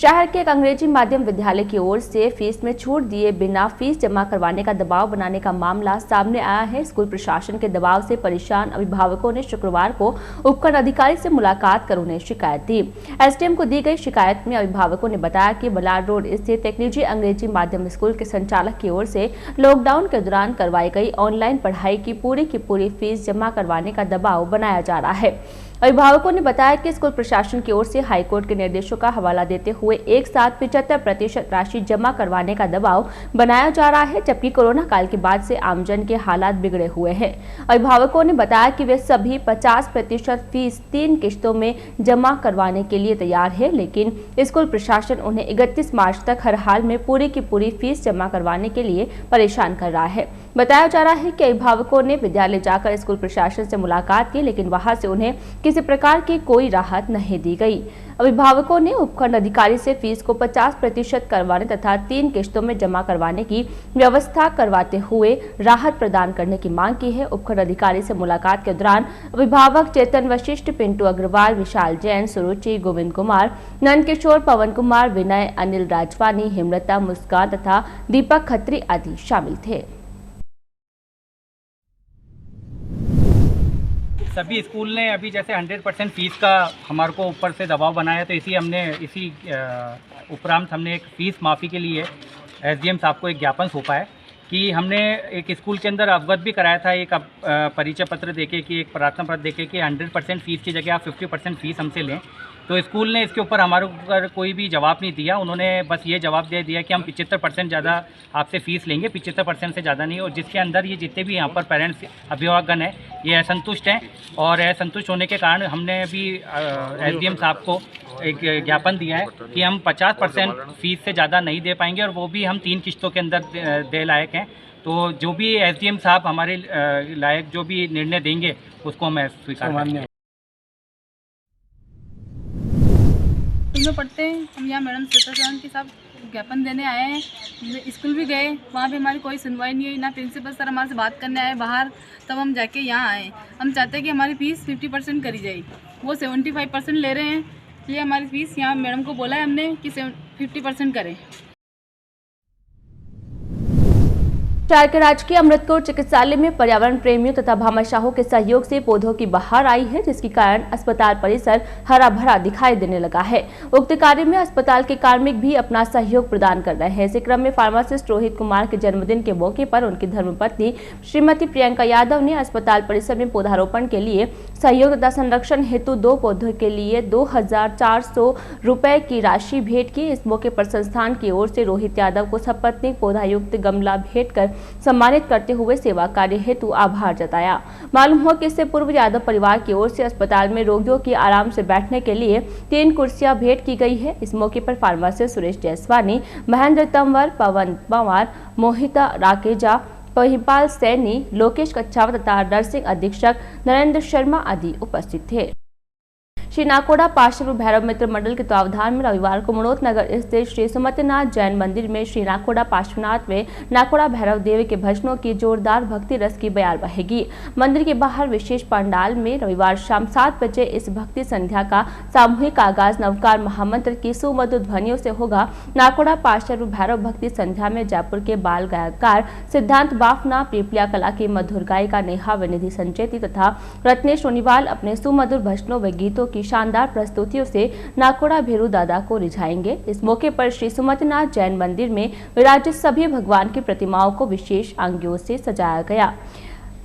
शहर के एक अंग्रेजी माध्यम विद्यालय की ओर से फीस में छूट दिए बिना फीस जमा करवाने का दबाव बनाने का मामला सामने आया है। स्कूल प्रशासन के दबाव से परेशान अभिभावकों ने शुक्रवार को उपखंड अधिकारी से मुलाकात कर उन्हें शिकायत दी। एसडीएम को दी गई शिकायत में अभिभावकों ने बताया कि बलाड रोड स्थित एक निजी अंग्रेजी माध्यम स्कूल के संचालक की ओर से लॉकडाउन के दौरान करवाई गई ऑनलाइन पढ़ाई की पूरी फीस जमा करवाने का दबाव बनाया जा रहा है। अभिभावकों ने बताया कि स्कूल प्रशासन की ओर से हाईकोर्ट के निर्देशों का हवाला देते हुए एक साथ 75% राशि जमा करवाने का दबाव बनाया जा रहा है, जबकि कोरोना काल के बाद से आमजन के हालात बिगड़े हुए हैं। अभिभावकों ने बताया कि वे सभी 50% फीस 3 किश्तों में जमा करवाने के लिए तैयार है, लेकिन स्कूल प्रशासन उन्हें 31 मार्च तक हर हाल में पूरी की पूरी फीस जमा करवाने के लिए परेशान कर रहा है। बताया जा रहा है कि अभिभावकों ने विद्यालय जाकर स्कूल प्रशासन से मुलाकात की, लेकिन वहां से उन्हें किसी प्रकार की कोई राहत नहीं दी गई। अभिभावकों ने उपखंड अधिकारी से फीस को 50% करवाने तथा 3 किश्तों में जमा करवाने की व्यवस्था करवाते हुए राहत प्रदान करने की मांग की है। उपखंड अधिकारी से मुलाकात के दौरान अभिभावक चेतन वशिष्ठ, पिंटू अग्रवाल, विशाल जैन, सुरुचि, गोविंद कुमार, नंद किशोर, पवन कुमार, विनय, अनिल राजवानी, हेमलता, मुस्कान तथा दीपक खत्री आदि शामिल थे। सभी स्कूल ने अभी जैसे 100% फीस का हमारे को ऊपर से दबाव बनाया, तो इसी उपरांत हमने एक फ़ीस माफ़ी के लिए एसडीएम साहब को एक ज्ञापन सौंपा है कि हमने एक स्कूल के अंदर अवगत भी कराया था, एक परिचय पत्र देके कि एक प्रार्थना पत्र देके कि 100% फीस की जगह आप 50% फीस हमसे लें। तो स्कूल ने इसके ऊपर हमारे ऊपर कोई भी जवाब नहीं दिया। उन्होंने बस ये जवाब दे दिया कि हम 75% ज़्यादा आपसे फ़ीस लेंगे, 75% से ज़्यादा नहीं। और जिसके अंदर ये जितने भी यहाँ पर पेरेंट्स अभिभावकगण हैं ये असंतुष्ट हैं, और असंतुष्ट होने के कारण हमने अभी एसडीएम साहब को एक ज्ञापन दिया है कि हम 50% फीस से ज़्यादा नहीं दे पाएंगे, और वो भी हम 3 किश्तों के अंदर दे लायक हैं। तो जो भी एसडीएम साहब हमारे लायक जो भी निर्णय देंगे उसको हम स्वीकार करेंगे। में पढ़ते हैं हम, यहाँ मैडम श्वेता चौहान के साथ ज्ञापन देने आए हैं। स्कूल भी गए, वहाँ भी हमारी कोई सुनवाई नहीं हुई, ना प्रिंसिपल सर हमारे से बात करने आए बाहर, तब हम जाके यहाँ आए। हम चाहते हैं कि हमारी फ़ीस 50% करी जाए, वो 75% ले रहे हैं। ये हमारी फ़ीस यहाँ मैडम को बोला है हमने कि 50% करें। शहर के राजकीय अमृतकोट चिकित्सालय में पर्यावरण प्रेमियों तथा भामाशाहों के सहयोग से पौधों की बहार आई है, जिसके कारण अस्पताल परिसर हरा भरा दिखाई देने लगा है। उक्त कार्य में अस्पताल के कार्मिक भी अपना सहयोग प्रदान कर रहे हैं। इसी क्रम में फार्मासिस्ट रोहित कुमार के जन्मदिन के मौके पर उनकी धर्मपत्नी श्रीमती प्रियंका यादव ने अस्पताल परिसर में पौधारोपण के लिए सहयोग तथा संरक्षण हेतु 2 पौधों के लिए 2400 रुपए की राशि भेंट की। इस मौके पर संस्थान की ओर से रोहित यादव को सपत्नीक पौधायुक्त गमला भेंट कर सम्मानित करते हुए सेवा कार्य हेतु आभार जताया। मालूम हो कि इससे पूर्व यादव परिवार की ओर से अस्पताल में रोगियों की आराम से बैठने के लिए 3 कुर्सियां भेंट की गई है। इस मौके पर फार्मासिस्ट सुरेश जयसवानी, महेंद्र तंवर, पवन पवार, मोहिता राकेजा, पहिपाल सैनी, लोकेश कच्छावा तथा नर्सिंग अधीक्षक नरेंद्र शर्मा आदि उपस्थित थे। श्री नाकोड़ा पार्श्व भैरव मित्र मंडल के तत्वावधान में रविवार को मनोत नगर स्थित श्री सुमतिनाथ जैन मंदिर में श्री नाकोड़ा पार्श्वनाथ व नाकोड़ा भैरव देव के भजनों की जोरदार भक्ति रस की बयार बहेगी। मंदिर के बाहर विशेष पंडाल में रविवार शाम 7 बजे इस भक्ति संध्या का सामूहिक आगाज नवकार महामंत्र की सुमधुर ध्वनियों से होगा। नाकोड़ा पार्श्व भैरव भक्ति संध्या में जयपुर के बाल गायककार सिद्धांत बाफना, पीपलिया कला की मधुर गायिका नेहा विनिधि संचेती तथा रत्नेश सोनीवाल अपने सुमधुर भजनों व गीतों की शानदार प्रस्तुतियों से नाकोड़ा भेरू दादा को रिझाएंगे। इस मौके पर श्री सुमतिनाथ जैन मंदिर में विराजित सभी भगवान की प्रतिमाओं को विशेष आंगियों से सजाया गया।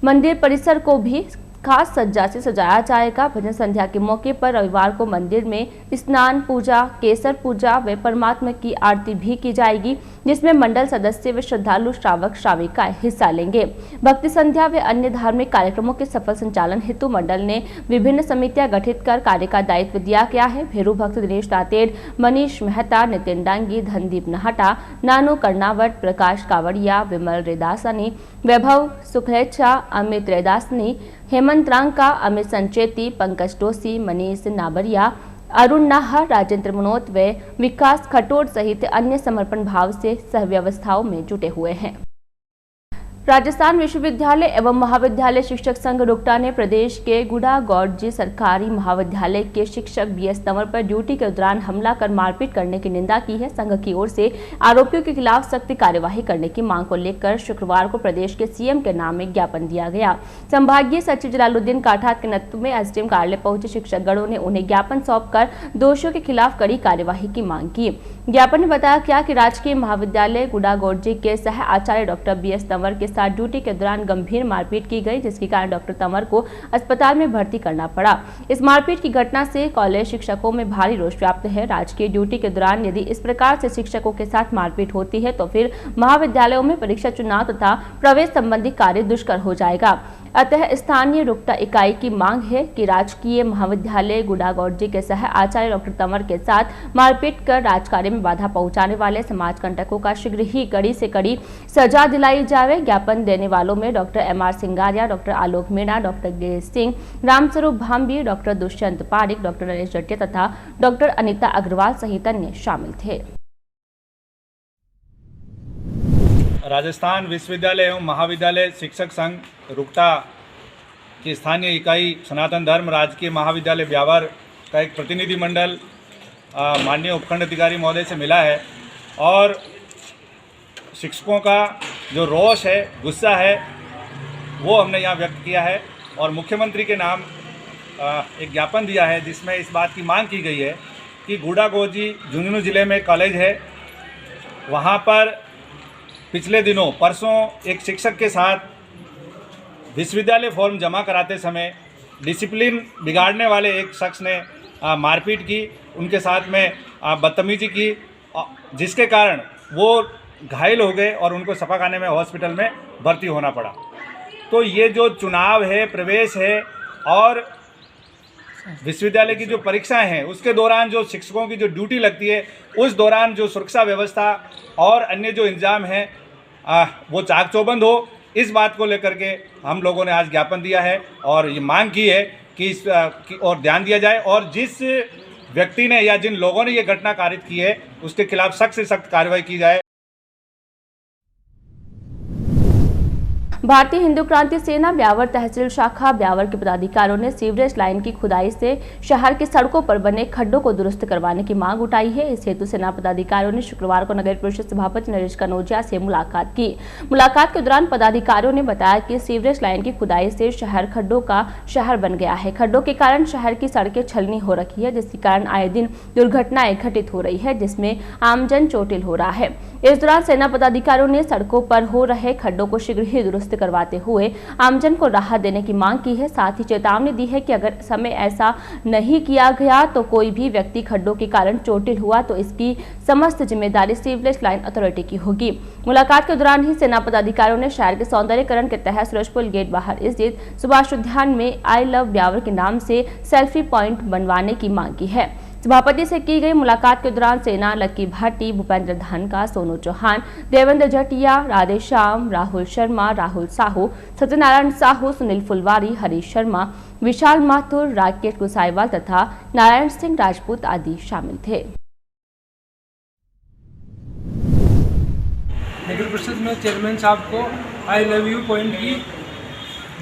मंदिर परिसर को भी खास सज्जा से सजाया जाएगा। भजन संध्या के मौके पर रविवार को मंदिर में स्नान पूजा, केसर पूजा व परमात्मा की आरती भी की जाएगी, जिसमें मंडल सदस्य व श्रद्धालु श्रावक श्राविकाएं हिस्सा लेंगे। भक्ति संध्या व अन्य धार्मिक कार्यक्रमों के सफल संचालन हेतु मंडल ने विभिन्न समितियां गठित कर कार्य का दायित्व दिया गया है। भेरू भक्त दिनेश दातेड़, मनीष मेहता, नितिन डांगी, धनदीप नहाटा, नानू कर्नावट, प्रकाश कावड़िया, विमल रेदासनी, वैभव सुखलेच्छा, अमित रेदासनी, हेमंत रांका, अमित संचेती, पंकज टोसी, मनीष नाबरिया, अरुण नाहर, राजेंद्र मनोत व विकास खटोट सहित अन्य समर्पण भाव से सहव्यवस्थाओं में जुटे हुए हैं। राजस्थान विश्वविद्यालय एवं महाविद्यालय शिक्षक संघ रुकटा ने प्रदेश के गुड़ागौड़जी सरकारी महाविद्यालय के शिक्षक बीएस तंवर पर ड्यूटी के दौरान हमला कर मारपीट करने की निंदा की है। संघ की ओर से आरोपियों के खिलाफ सख्त कार्यवाही करने की मांग को लेकर शुक्रवार को प्रदेश के सीएम के नाम में ज्ञापन दिया गया। संभागीय सचिव जलालुद्दीन काठात के नेतृत्व में एसडीएम कार्यालय पहुंचे शिक्षकगणों ने उन्हें ज्ञापन सौंपकर दोषियों के खिलाफ कड़ी कार्यवाही की मांग की। ज्ञापन में बताया गया कि राजकीय महाविद्यालय गुड़ागौड़जी के सह आचार्य डॉक्टर बीएस तंवर के साथ ड्यूटी के दौरान गंभीर मारपीट की गई, जिसके कारण डॉक्टर तंवर को अस्पताल में भर्ती करना पड़ा। इस मारपीट की घटना से कॉलेज शिक्षकों में भारी रोष व्याप्त है। राजकीय ड्यूटी के दौरान यदि इस प्रकार से शिक्षकों के साथ मारपीट होती है तो फिर महाविद्यालयों में परीक्षा, चुनाव तथा प्रवेश संबंधी कार्य दुष्कर हो जाएगा। अतः स्थानीय रुकटा इकाई की मांग है कि राजकीय महाविद्यालय गुड़ागौड़जी के सह आचार्य डॉक्टर तंवर के साथ मारपीट कर राजकार्य में बाधा पहुंचाने वाले समाज कंटकों का शीघ्र ही कड़ी से कड़ी सजा दिलाई जाए। ज्ञापन देने वालों में doctor MR Singaria, doctor Alok Meena, doctor Girish Singh, Ramswaroop Bhambi, doctor Dushyant Pareek, doctor Naresh Jatiya तथा डॉक्टर अनिता अग्रवाल सहित अन्य शामिल थे। राजस्थान विश्वविद्यालय एवं महाविद्यालय शिक्षक संघ रुकटा की स्थानीय इकाई सनातन धर्म राजकीय महाविद्यालय ब्यावर का एक प्रतिनिधिमंडल माननीय उपखंड अधिकारी महोदय से मिला है और शिक्षकों का जो रोष है, गुस्सा है, वो हमने यहाँ व्यक्त किया है और मुख्यमंत्री के नाम एक ज्ञापन दिया है जिसमें इस बात की मांग की गई है कि गुड़ागौड़जी झुंझुनू जिले में कॉलेज है, वहाँ पर पिछले दिनों परसों एक शिक्षक के साथ विश्वविद्यालय फॉर्म जमा कराते समय डिसिप्लिन बिगाड़ने वाले एक शख्स ने मारपीट की, उनके साथ में बदतमीजी की, जिसके कारण वो घायल हो गए और उनको सफाखाने में हॉस्पिटल में भर्ती होना पड़ा। तो ये जो चुनाव है, प्रवेश है और विश्वविद्यालय की जो परीक्षाएं हैं उसके दौरान जो शिक्षकों की जो ड्यूटी लगती है उस दौरान जो सुरक्षा व्यवस्था और अन्य जो इंतजाम हैं वो चाक चौबंद हो, इस बात को लेकर के हम लोगों ने आज ज्ञापन दिया है और ये मांग की है कि और ध्यान दिया जाए और जिस व्यक्ति ने या जिन लोगों ने ये घटना कारित की है उसके खिलाफ सख्त से सख्त कार्रवाई की जाए। भारतीय हिंदू क्रांति सेना ब्यावर तहसील शाखा ब्यावर के पदाधिकारियों ने सीवरेज लाइन की खुदाई से शहर की सड़कों पर बने खड्डों को दुरुस्त करवाने की मांग उठाई है। इस हेतु सेना पदाधिकारियों ने शुक्रवार को नगर परिषद सभापति नरेश कनौजिया से मुलाकात की। मुलाकात के दौरान पदाधिकारियों ने बताया कि सीवरेज लाइन की खुदाई से शहर खड्डों का शहर बन गया है। खड्डों के कारण शहर की सड़कें छलनी हो रखी है, जिसके कारण आए दिन दुर्घटनाएं घटित हो रही है, जिसमें आमजन चोटिल हो रहा है। इस दौरान सेना पदाधिकारियों ने सड़कों पर हो रहे खड्डों को शीघ्र ही दुरुस्त करवाते हुए आमजन को राहत देने की मांग की है। साथ ही चेतावनी दी है कि अगर समय ऐसा नहीं किया गया तो कोई भी व्यक्ति खड्डों के कारण चोटिल हुआ तो इसकी समस्त जिम्मेदारी सीवरेज लाइन अथॉरिटी की होगी। मुलाकात के दौरान ही सेना पदाधिकारियों ने शहर के सौंदर्यीकरण के तहत सूरजपुर गेट बाहर स्थित सुभाष उद्यान में आई लव ब्यावर के नाम से सेल्फी पॉइंट बनवाने की मांग की है। सभापति से की गई मुलाकात के दौरान सेना लक्की भाटी, भूपेंद्र धनका, सोनू चौहान, देवेंद्र जटिया, राधेश्याम, राहुल शर्मा, राहुल साहू, सत्यनारायण साहू, सुनील फुलवारी, हरीश शर्मा, विशाल माथुर, राकेश गुसाईवाल तथा नारायण सिंह राजपूत आदि शामिल थे। नगर परिषद में चेयरमैन साहब को आई लव यू पॉइंट की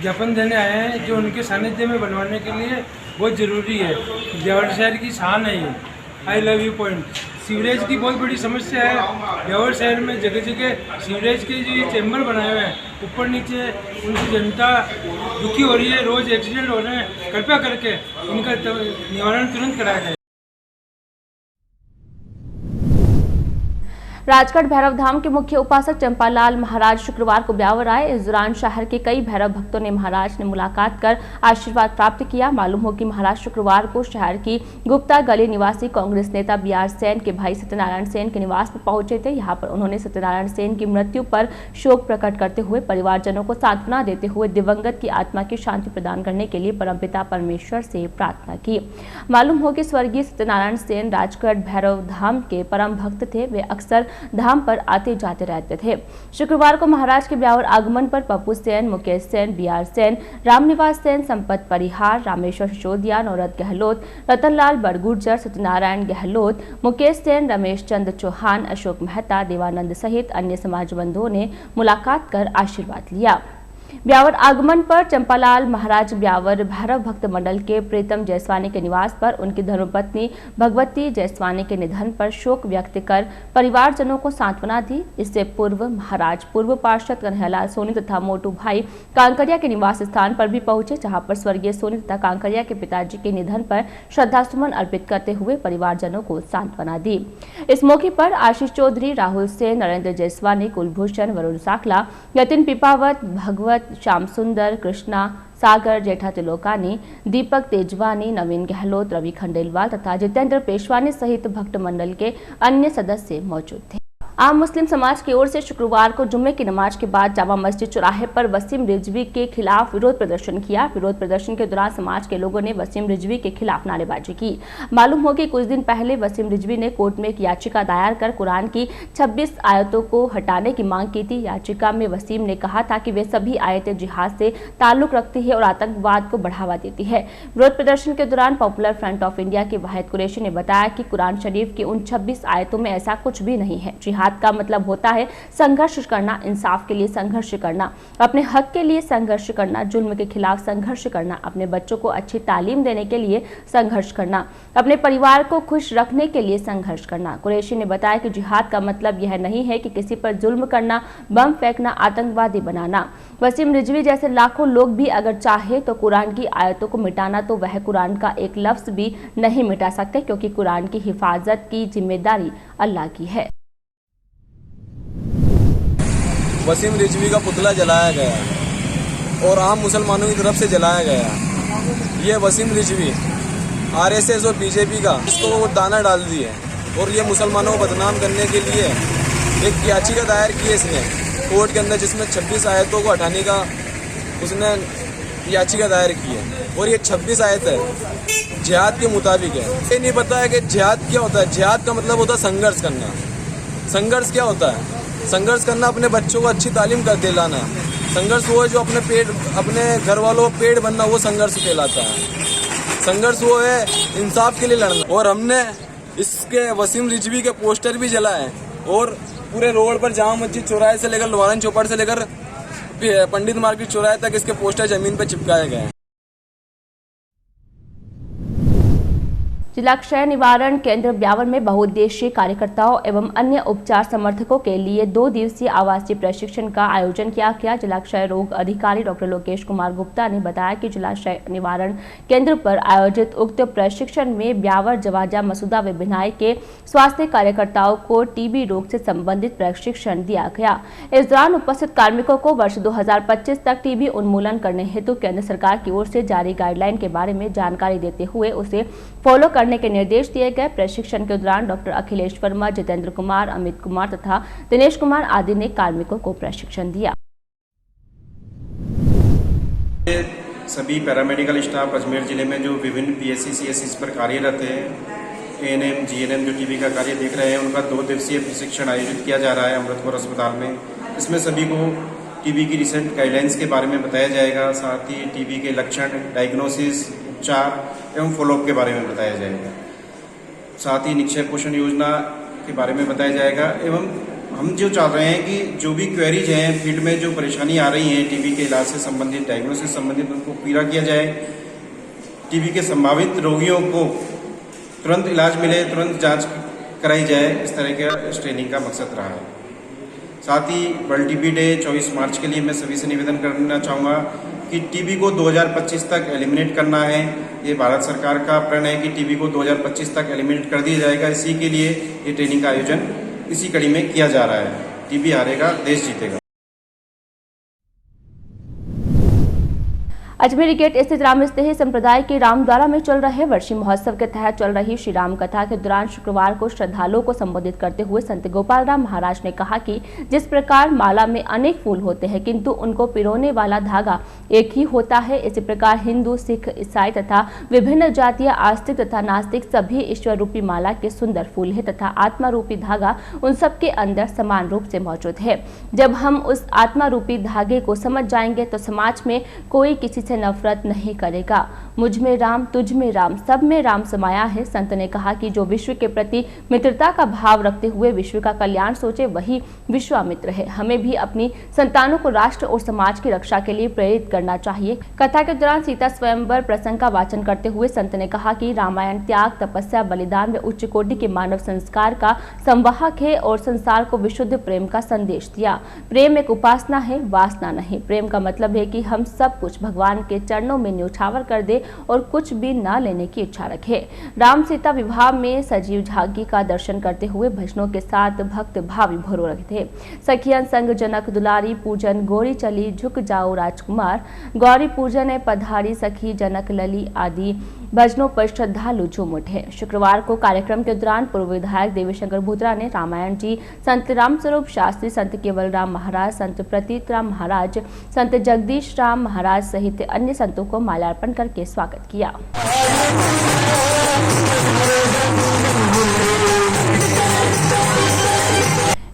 ज्ञापन देने आए हैं, जो उनके सानिध्य में बनवाने के लिए बहुत ज़रूरी है। ब्यावर शहर की शान है ये I love you point. Sewerage की बहुत बड़ी समस्या है ब्यावर शहर में, जगह जगह सीवरेज के जो ये चैम्बर बनाए हुए हैं ऊपर नीचे, उनकी जनता दुखी हो रही है, रोज़ एक्सीडेंट हो रहे हैं। कृपया करके इनका निवारण तुरंत कराया जाए। राजगढ़ भैरव धाम के मुख्य उपासक चंपालाल महाराज शुक्रवार को ब्यावर आए। इस दौरान शहर के कई भैरव भक्तों ने महाराज ने मुलाकात कर आशीर्वाद प्राप्त किया। मालूम हो कि महाराज शुक्रवार को शहर की गुप्ता गली निवासी कांग्रेस नेता बीआर सेन के भाई सत्यनारायण सेन के निवास पर पहुंचे थे। यहां पर उन्होंने सत्यनारायण सेन की मृत्यु पर शोक प्रकट करते हुए परिवारजनों को सांत्वना देते हुए दिवंगत की आत्मा की शांति प्रदान करने के लिए परमपिता परमेश्वर से प्रार्थना की। मालूम हो कि स्वर्गीय सत्यनारायण सेन राजगढ़ भैरव धाम के परम भक्त थे। वे अक्सर धाम पर आते जाते रहते थे। शुक्रवार को महाराज के ब्यावर आगमन पर पप्पू सेन, मुकेश सेन, BR सेन, रामनिवास सेन, संपत परिहार, रामेश्वर सिसोदिया, नौरत गहलोत, रतनलाल बरगुर्जर, सत्यनारायण गहलोत, मुकेश सेन, रमेश चंद्र चौहान, अशोक मेहता, देवानंद सहित अन्य समाज बंधुओं ने मुलाकात कर आशीर्वाद लिया। ब्यावर आगमन पर चंपालाल महाराज ब्यावर भैरव भक्त मंडल के प्रीतम जायसवानी के निवास पर उनकी धर्मपत्नी भगवती जायसवानी के निधन पर शोक व्यक्त कर परिवारजनों को सांत्वना दी। इससे पूर्व महाराज पूर्व पार्षद कन्हैयालाल सोनी तथा मोटू भाई कांकरिया के निवास स्थान पर भी पहुंचे, जहां पर स्वर्गीय सोनी तथा कांकरिया के पिताजी के निधन पर श्रद्धासुमन अर्पित करते हुए परिवारजनों को सांत्वना दी। इस मौके पर आशीष चौधरी, राहुल सेन, नरेंद्र जायसवानी, कुलभूषण, वरुण साकला, यतिन पिपावत, भगवत श्याम सुंदर, कृष्णा सागर, जेठा तिलोकानी, दीपक तेजवानी, नवीन गहलोत, रवि खंडेलवाल तथा जितेंद्र पेशवानी सहित भक्त मंडल के अन्य सदस्य मौजूद थे। आम मुस्लिम समाज की ओर से शुक्रवार को जुम्मे की नमाज के बाद जामा मस्जिद चौराहे पर वसीम रिजवी के खिलाफ विरोध प्रदर्शन किया। विरोध प्रदर्शन के दौरान समाज के लोगों ने वसीम रिजवी के खिलाफ नारेबाजी की। मालूम हो कि कुछ दिन पहले वसीम रिजवी ने कोर्ट में एक याचिका दायर कर कुरान की 26 आयतों को हटाने की मांग की थी। याचिका में वसीम ने कहा था कि वे सभी आयतें जिहाद से ताल्लुक रखती है और आतंकवाद को बढ़ावा देती है। विरोध प्रदर्शन के दौरान पॉपुलर फ्रंट ऑफ इंडिया के वाहिद कुरैशी ने बताया कि कुरान शरीफ की उन 26 आयतों में ऐसा कुछ भी नहीं है। जिहाद का मतलब होता है संघर्ष करना, इंसाफ के लिए संघर्ष करना, अपने हक के लिए संघर्ष करना, जुल्म के खिलाफ संघर्ष करना, अपने बच्चों को अच्छी तालीम देने के लिए संघर्ष करना, अपने परिवार को खुश रखने के लिए संघर्ष करना। कुरैशी ने बताया कि जिहाद का मतलब यह नहीं है कि किसी पर जुल्म करना, बम फेंकना, आतंकवादी बनाना। वसीम रिजवी जैसे लाखों लोग भी अगर चाहे तो कुरान की आयतों को मिटाना तो वह कुरान का एक लफ्ज भी नहीं मिटा सकते, क्योंकि कुरान की हिफाजत की जिम्मेदारी अल्लाह की है। वसीम रिजवी का पुतला जलाया गया और आम मुसलमानों की तरफ से जलाया गया। ये वसीम रिजवी RSS और BJP का इसको वो दाना डाल दी है और ये मुसलमानों को बदनाम करने के लिए एक याचिका दायर की है इसने कोर्ट के अंदर, जिसमें 26 आयतों को हटाने का उसने याचिका दायर की है। और ये 26 आयत है जिहाद के मुताबिक है। ये नहीं पता है कि जिहाद क्या होता है। जिहाद का मतलब होता है संघर्ष करना। संघर्ष क्या होता है? संघर्ष करना अपने बच्चों को अच्छी तालीम कर दिलाना। संघर्ष वो है जो अपने घर वालों को पेट भरना, वो संघर्ष कहलाता है। संघर्ष वो है इंसाफ के लिए लड़ना। और हमने इसके वसीम रिजवी के पोस्टर भी जलाए और पूरे रोड पर जामा मस्जिद चौराहे से लेकर लोहारन चौपाट से लेकर पंडित मार्केट चौराहे तक इसके पोस्टर जमीन पर चिपकाए गए हैं। जिला क्षय निवारण केंद्र ब्यावर में बहुउद्देशीय कार्यकर्ताओं एवं अन्य उपचार समर्थकों के लिए 2 दिवसीय आवासीय प्रशिक्षण का आयोजन किया गया। जिला क्षय रोग अधिकारी डॉक्टर लोकेश कुमार गुप्ता ने बताया कि जिला क्षय निवारण केंद्र पर आयोजित उक्त प्रशिक्षण में ब्यावर, जवाजा, मसूदा व बिनाई के स्वास्थ्य कार्यकर्ताओं को TB रोग से संबंधित प्रशिक्षण दिया गया। इस दौरान उपस्थित कार्मिकों को वर्ष 2025 तक TB उन्मूलन करने हेतु केंद्र सरकार की ओर से जारी गाइडलाइन के बारे में जानकारी देते हुए उसे फॉलो करने के निर्देश दिए गए। प्रशिक्षण के दौरान डॉक्टर अखिलेश वर्मा, जितेंद्र कुमार, अमित कुमार तथा दिनेश कुमार आदि ने कार्मिकों को प्रशिक्षण दिया। सभी पैरामेडिकल स्टाफ अजमेर जिले में जो विभिन्न PSC CSCs पर कार्यरत है, ANM GNM जो TB का कार्य देख रहे हैं, उनका 2 दिवसीय प्रशिक्षण आयोजित किया जा रहा है अमृतपुर अस्पताल में। इसमें सभी को TB की रिसेंट गाइडलाइंस के बारे में बताया जाएगा, साथ ही TB के लक्षण, डायग्नोसिस, उपचार एवं फॉलोअप के बारे में बताया जाएगा। साथ ही निक्षय पोषण योजना के बारे में बताया जाएगा। एवं हम जो चाह रहे हैं कि जो भी क्वेरीज हैं फील्ड में, जो परेशानी आ रही है TB के इलाज से संबंधित, डायग्नोसिस संबंधित, उनको पूरा किया जाए। TB के संभावित रोगियों को तुरंत इलाज मिले, तुरंत जांच कराई जाए, इस तरह का इस ट्रेनिंग का मकसद रहा है। साथ ही वर्ल्ड TB डे 24 मार्च के लिए मैं सभी से निवेदन करना चाहूँगा कि TB को 2025 तक एलिमिनेट करना है। ये भारत सरकार का प्रण है कि TB को 2025 तक एलिमिनेट कर दिया जाएगा। इसी के लिए ये ट्रेनिंग का आयोजन इसी कड़ी में किया जा रहा है। TB हारेगा, देश जीतेगा। अजमेर गेट स्थित राम स्नेही संप्रदाय के रामद्वारा में चल रहे वर्षी महोत्सव के तहत चल रही श्री राम कथा के दौरान शुक्रवार को श्रद्धालुओं को संबोधित करते हुए संत गोपाल राम महाराज ने कहा कि जिस प्रकार माला में अनेक फूल होते हैं किंतु उनको पिरोने वाला धागा एक ही होता है, इसी प्रकार हिंदू, सिख, ईसाई तथा विभिन्न जातीय, आस्तिक तथा नास्तिक सभी ईश्वर रूपी माला के सुंदर फूल है तथा आत्मा रूपी धागा उन सबके अंदर समान रूप से मौजूद है। जब हम उस आत्मा रूपी धागे को समझ जाएंगे तो समाज में कोई किसी से नफरत नहीं करेगा। मुझ में राम, तुझ में राम, सब में राम समाया है। संत ने कहा कि जो विश्व के प्रति मित्रता का भाव रखते हुए विश्व का कल्याण सोचे वही विश्वामित्र है। हमें भी अपनी संतानों को राष्ट्र और समाज की रक्षा के लिए प्रेरित करना चाहिए। कथा के दौरान सीता स्वयंवर प्रसंग का वाचन करते हुए संत ने कहा कि रामायण त्याग, तपस्या, बलिदान व उच्च कोटि के मानव संस्कार का संवाहक है और संसार को विशुद्ध प्रेम का संदेश दिया। प्रेम एक उपासना है, वासना नहीं। प्रेम का मतलब है कि हम सब कुछ भगवान के चरणों में न्यौछावर कर दे और कुछ भी न लेने की इच्छा रखे। राम सीता विवाह में सजीव झांकी का दर्शन करते हुए भजनों के साथ भक्त भावी भरो रहे थे। सखियन संग जनक दुलारी पूजन, गौरी चली झुक जाओ राजकुमार, गौरी पूजन पधारी सखी जनक लली आदि भजनों पर श्रद्धालु झूम उठे। शुक्रवार को कार्यक्रम के दौरान पूर्व विधायक देवीशंकर भूतरा ने रामायण जी, संत रामस्वरूप शास्त्री, संत केवल राम महाराज, संत प्रतीत राम महाराज, संत जगदीश राम महाराज सहित अन्य संतों को माल्यार्पण करके स्वागत किया।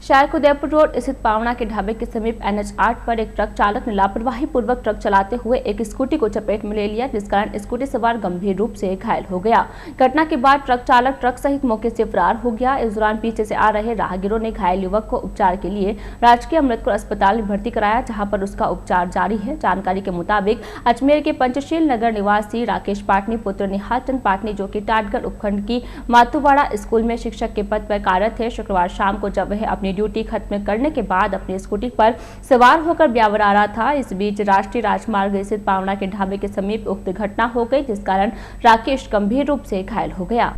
शहर के उदयपुर रोड स्थित पावना के ढाबे के समीप NH 8 पर एक ट्रक चालक ने लापरवाही पूर्वक ट्रक चलाते हुए एक स्कूटी को चपेट में ले लिया, जिस कारण स्कूटी सवार गंभीर रूप से घायल हो गया। घटना के बाद ट्रक चालक ट्रक सहित मौके से फरार हो गया। इस दौरान पीछे से आ रहे राहगीरों ने घायल युवक को उपचार के लिए राजकीय अमृतपुर अस्पताल में भर्ती कराया, जहाँ पर उसका उपचार जारी है। जानकारी के मुताबिक अजमेर के पंचशील नगर निवासी राकेश पाटनी पुत्र निहाल चंद पाटनी, जो की टाटगढ़ उपखंड की मातुवाड़ा स्कूल में शिक्षक के पद पर कार्यरत है, शुक्रवार शाम को जब वह अपनी ड्यूटी खत्म करने के बाद अपनी स्कूटी पर सवार होकर ब्यावर आ रहा था। इस बीच राष्ट्रीय राजमार्ग स्थित पावना के ढाबे के समीप उक्त घटना हो गई, जिस कारण राकेश गंभीर रूप से घायल हो गया।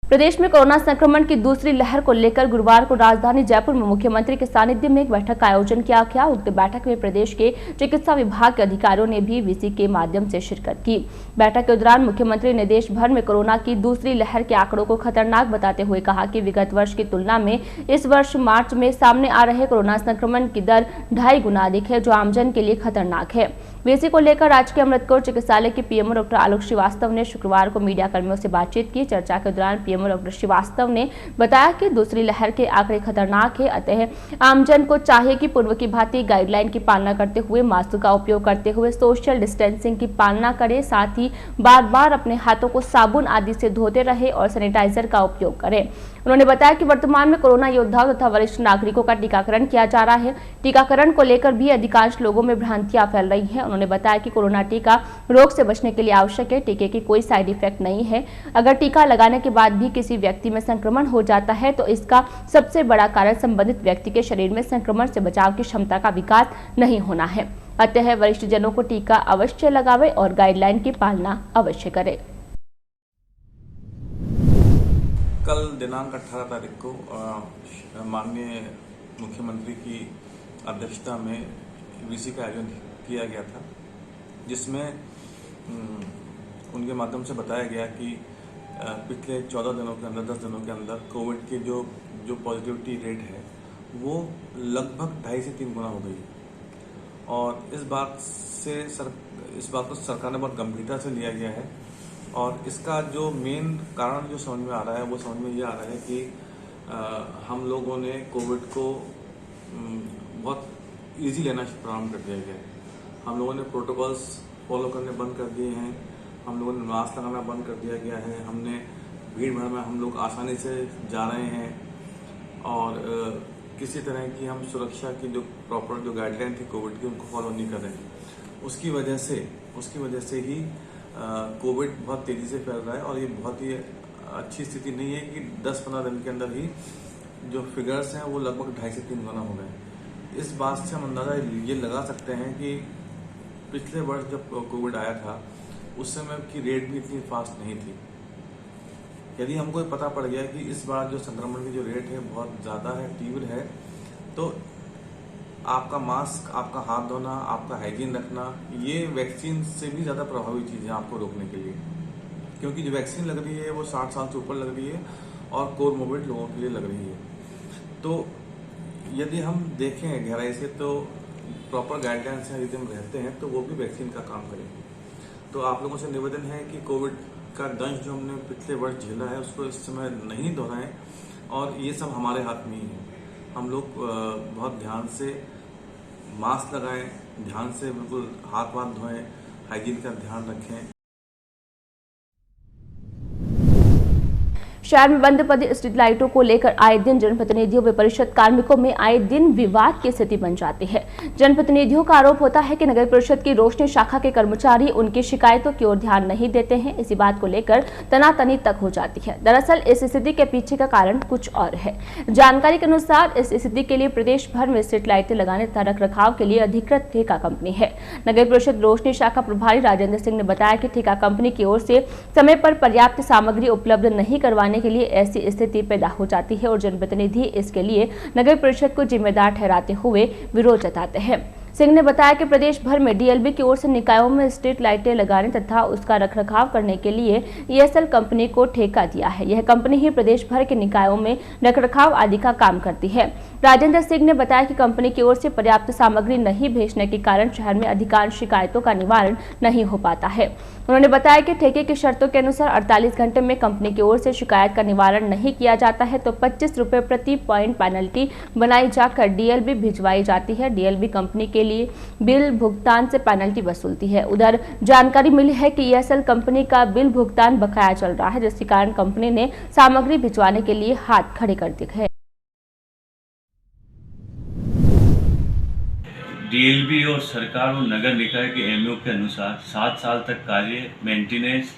प्रदेश में कोरोना संक्रमण की दूसरी लहर को लेकर गुरुवार को राजधानी जयपुर में मुख्यमंत्री के सानिध्य में एक बैठक का आयोजन किया गया। उक्त बैठक में प्रदेश के चिकित्सा विभाग के अधिकारियों ने भी वीसी के माध्यम से शिरकत की। बैठक के दौरान मुख्यमंत्री ने देश भर में कोरोना की दूसरी लहर के आंकड़ों को खतरनाक बताते हुए कहा कि विगत वर्ष की तुलना में इस वर्ष मार्च में सामने आ रहे कोरोना संक्रमण की दर 2.5 गुना अधिक है, जो आमजन के लिए खतरनाक है। वीसी को लेकर राजकीय अमृतकोर चिकित्सालय के पीएमओ डॉक्टर आलोक श्रीवास्तव ने शुक्रवार को मीडिया कर्मियों से बातचीत की। चर्चा के दौरान पीएमओ डॉक्टर श्रीवास्तव ने बताया कि दूसरी लहर के आंकड़े खतरनाक है, अतः आमजन को चाहिए कि पूर्व की भांति गाइडलाइन की पालना करते हुए मास्क का उपयोग करते हुए सोशल डिस्टेंसिंग की पालना करें, साथ ही बार बार अपने हाथों को साबुन आदि से धोते रहे और सैनिटाइजर का उपयोग करें। उन्होंने बताया कि वर्तमान में कोरोना योद्धाओं तथा वरिष्ठ नागरिकों का टीकाकरण किया जा रहा है। टीकाकरण को लेकर भी अधिकांश लोगों में भ्रांतियां फैल रही हैं। उन्होंने बताया कि कोरोना टीका रोग से बचने के लिए आवश्यक है, टीके की कोई साइड इफेक्ट नहीं है। अगर टीका लगाने के बाद भी किसी व्यक्ति में संक्रमण हो जाता है तो इसका सबसे बड़ा कारण संबंधित व्यक्ति के शरीर में संक्रमण से बचाव की क्षमता का विकास नहीं होना है। अतः वरिष्ठ जनों को टीका अवश्य लगावे और गाइडलाइन की पालना अवश्य करें। कल दिनांक 18 तारीख को माननीय मुख्यमंत्री की अध्यक्षता में वीसी का आयोजन किया गया था, जिसमें उनके माध्यम से बताया गया कि पिछले 14 दिनों के अंदर 10 दिनों के अंदर कोविड की जो पॉजिटिविटी रेट है वो लगभग 2.5 से 3 गुना हो गई और इस बात को सरकार ने बहुत गंभीरता से लिया गया है। और इसका जो मेन कारण जो समझ में आ रहा है वो समझ में ये आ रहा है कि हम लोगों ने कोविड को बहुत इजी लेना प्रारंभ कर दिया गया है। हम लोगों ने प्रोटोकॉल्स फॉलो करने बंद कर दिए हैं, हम लोगों ने मास्क लगाना बंद कर दिया गया है, हमने भीड़ भाड़ में हम लोग आसानी से जा रहे हैं और किसी तरह की हम सुरक्षा की जो प्रॉपर जो गाइडलाइन थी कोविड की उनको फॉलो नहीं कर रहे हैं। उसकी वजह से ही कोविड बहुत तेज़ी से फैल रहा है और ये बहुत ही अच्छी स्थिति नहीं है कि 10-15 दिन के अंदर ही जो फिगर्स हैं वो लगभग 2.5 से 3 गुना हो गए। इस बात से हम अंदाज़ा ये लगा सकते हैं कि पिछले वर्ष जब कोविड आया था उस समय की रेट भी इतनी फास्ट नहीं थी। यदि हमको पता पड़ गया कि इस बार जो संक्रमण की जो रेट है बहुत ज़्यादा है, तीव्र है, तो आपका मास्क, आपका हाथ धोना, आपका हाइजीन रखना, ये वैक्सीन से भी ज़्यादा प्रभावी चीज़ है आपको रोकने के लिए, क्योंकि जो वैक्सीन लग रही है वो 60 साल से ऊपर लग रही है और कोमोर्बिड लोगों के लिए लग रही है। तो यदि हम देखें गहराई से तो प्रॉपर गाइडलाइंस से यदि हम रहते हैं तो वो भी वैक्सीन का काम करेंगे। तो आप लोगों से निवेदन है कि कोविड का दंश जो हमने पिछले वर्ष झेला है उसको इस समय नहीं दोहराएं, और ये सब हमारे हाथ में ही है। हम लोग बहुत ध्यान से मास्क लगाएं, ध्यान से बिल्कुल हाथ वाथ धोएं, हाइजीन का ध्यान रखें। शहर में बंद पड़ी स्ट्रीट लाइटों को लेकर आए दिन जनप्रतिनिधियों व परिषद कार्मिकों में आए दिन विवाद की स्थिति बन जाती है। जनप्रतिनिधियों का आरोप होता है कि नगर परिषद की रोशनी शाखा के कर्मचारी उनकी शिकायतों की ओर ध्यान नहीं देते हैं। इसी बात को लेकर तनातनी तक हो जाती है। दरअसल इस स्थिति के पीछे का कारण कुछ और है। जानकारी के अनुसार इस स्थिति के लिए प्रदेश भर में स्ट्रीट लाइटें लगाने तथा रख रखाव के लिए अधिकृत ठेका कंपनी है। नगर परिषद रोशनी शाखा प्रभारी राजेंद्र सिंह ने बताया कि ठेका कंपनी की ओर से समय पर पर्याप्त सामग्री उपलब्ध नहीं करवाने के लिए ऐसी स्थिति पैदा हो जाती है और जनप्रतिनिधि इसके लिए नगर परिषद को जिम्मेदार ठहराते हुए विरोध जताते हैं। सिंह ने बताया कि प्रदेश भर में डीएलबी की ओर से निकायों में स्ट्रीट लाइटें लगाने तथा उसका रखरखाव करने के लिए ईएसएल कंपनी को ठेका दिया है। यह कंपनी ही प्रदेश भर के निकायों में रखरखाव आदि का काम करती है। राजेंद्र सिंह ने बताया कि कंपनी की ओर से पर्याप्त सामग्री नहीं भेजने के कारण शहर में अधिकांश शिकायतों का निवारण नहीं हो पाता है। उन्होंने बताया कि ठेके की शर्तों के अनुसार 48 घंटे में कंपनी की ओर से शिकायत का निवारण नहीं किया जाता है तो 25 रुपए प्रति पॉइंट पेनल्टी बनाई जाकर डीएलबी भिजवाई जाती है। डीएलबी कंपनी के लिए बिल भुगतान से पेनल्टी वसूलती है। उधर जानकारी मिली है कि ईएसएल कंपनी का बिल भुगतान बकाया चल रहा है, जिसके कारण कंपनी ने सामग्री भिजवाने के लिए हाथ खड़े कर दिए हैं। डीएलबी और सरकार और नगर निकाय के एमओ के अनुसार 7 साल तक कार्य मेंटेनेंस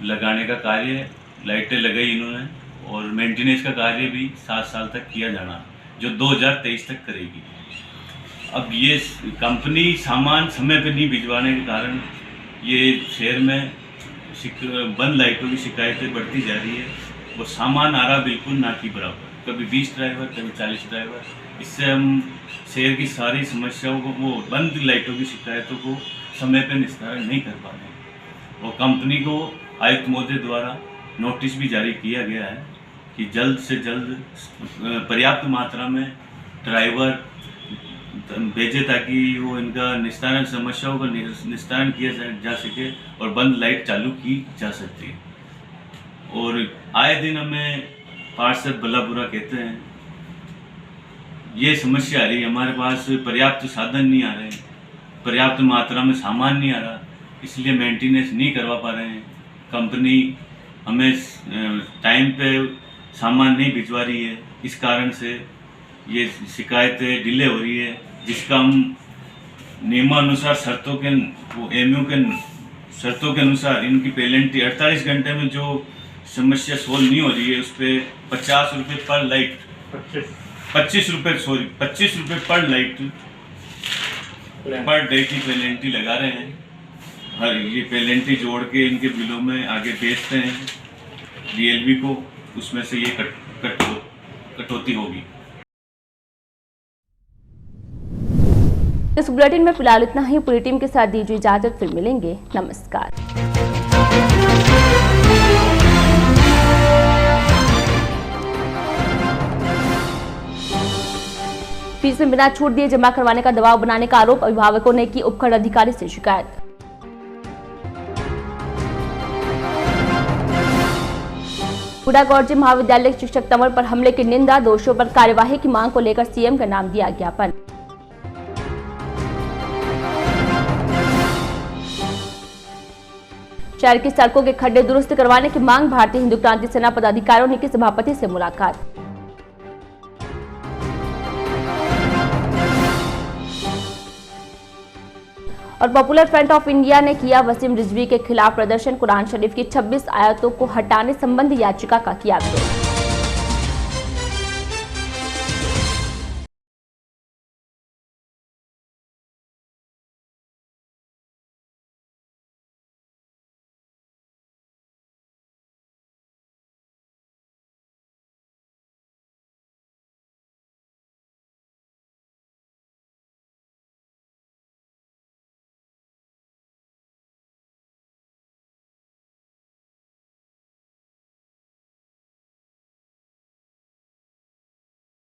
लगाने का कार्य लाइटें लगाई इन्होंने और मेंटेनेंस का कार्य भी 7 साल तक किया जाना जो 2023 तक करेगी। अब ये कंपनी सामान समय पे नहीं भिजवाने के कारण ये शहर में बंद लाइटों की शिकायतें बढ़ती जा रही है और सामान आ रहा बिल्कुल ना की बराबर, कभी 20 ड्राइवर कभी 40 ड्राइवर। इससे हम शहर की सारी समस्याओं को, वो बंद लाइटों की शिकायतों को समय पर निस्तारण नहीं कर पा रहे और कंपनी को आयुक्त महोदय द्वारा नोटिस भी जारी किया गया है कि जल्द से जल्द पर्याप्त मात्रा में ड्राइवर भेजे ताकि वो इनका निस्तारण समस्याओं का निस्तारण किया जा सके और बंद लाइट चालू की जा सकती है। और आए दिन हमें पार्षद भला बुरा कहते हैं, ये समस्या आ रही है, हमारे पास पर्याप्त साधन नहीं आ रहे, पर्याप्त मात्रा में सामान नहीं आ रहा, इसलिए मेंटेनेंस नहीं करवा पा रहे हैं। कंपनी हमें टाइम पे सामान नहीं भिजवा रही है, इस कारण से ये शिकायतें डिले हो रही है, जिसका हम नियमानुसार शर्तों के वो एमयू के शर्तों के अनुसार इनकी पेनल्टी 48 घंटे में जो समस्या सोल्व नहीं हो रही है उस पर 50 रुपये पर लाइट 25 रुपये पर लाइट पर डे की पेनल्टी लगा रहे हैं। हर ये पेनल्टी जोड़ के इनके बिलों में आगे भेजते हैं डीएलबी को, उसमें से ये कटौती होगी। इस बुलेटिन में फिलहाल इतना ही। पूरी टीम के साथ दीजिए इजाजत, फिर मिलेंगे। नमस्कार। फीस में बिना छूट दिए जमा करवाने का दबाव बनाने का आरोप, अभिभावकों ने की उपखंड अधिकारी से शिकायत। हुडागौरजी महाविद्यालय के शिक्षक तंवर पर हमले की निंदा, दोषियों पर कार्यवाही की मांग को लेकर सीएम का नाम दिया ज्ञापन। शहर की सड़कों के खड्डे दुरुस्त करवाने की मांग, भारतीय हिंदू क्रांति सेना पदाधिकारियों ने की सभापति से मुलाकात। और पॉपुलर फ्रंट ऑफ इंडिया ने किया वसीम रिजवी के खिलाफ प्रदर्शन, कुरान शरीफ की 26 आयतों को हटाने संबंधी याचिका का किया विरोध।